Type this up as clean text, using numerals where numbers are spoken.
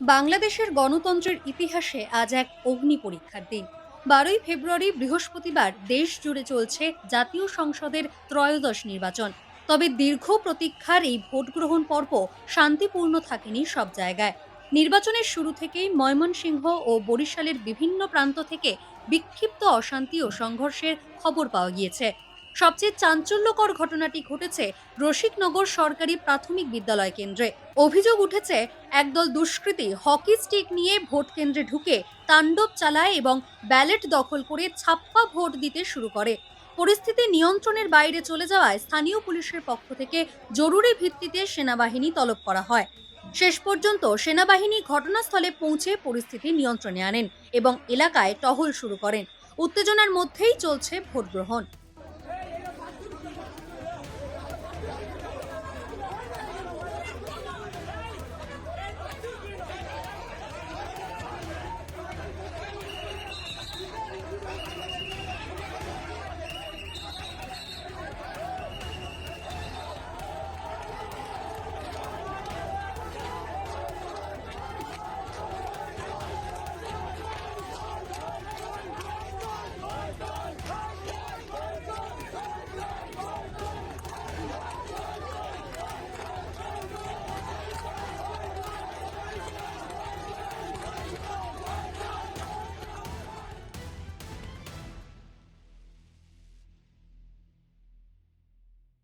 বাংলাদেশের গণতন্ত্রের ইতিহাসে আজ এক অগ্নি পরীক্ষার দিন। 12ই ফেব্রুয়ারি বৃহস্পতিবার দেশ জুড়ে চলছে জাতীয় সংসদের ত্রয়োদশ নির্বাচন। তবে দীর্ঘ প্রতীক্ষার এই ভোট গ্রহণ পর্ব শান্তিপূর্ণ থাকেনি সব জায়গায়। নির্বাচনের শুরু থেকেই ময়মনসিংহ ও বরিশালের বিভিন্ন প্রান্ত থেকে বিক্ষিপ্ত অশান্তি ও সংঘর্ষের খবর পাওয়া গিয়েছে। সবচেয়ে চাঞ্চল্যকর ঘটনাটি ঘটেছে রসিকনগর সরকারি প্রাথমিক বিদ্যালয় কেন্দ্রে। অভিযোগ উঠেছে একদল দুষ্কৃতী হকি স্টিক নিয়ে ভোট কেন্দ্রে ঢুকে তাণ্ডব চালায় এবং ব্যালট দখল করে ছাপ্পা ভোট দিতে শুরু করে। পরিস্থিতি নিয়ন্ত্রণের বাইরে চলে যাওয়ায় স্থানীয় পুলিশের পক্ষ থেকে জরুরি ভিত্তিতে সেনাবাহিনী তলব করা হয়। শেষ পর্যন্ত সেনাবাহিনী ঘটনাস্থলে পৌঁছে পরিস্থিতি নিয়ন্ত্রণে আনেন এবং এলাকায় টহল শুরু করেন। উত্তেজনার মধ্যেই চলছে ভোট গ্রহণ।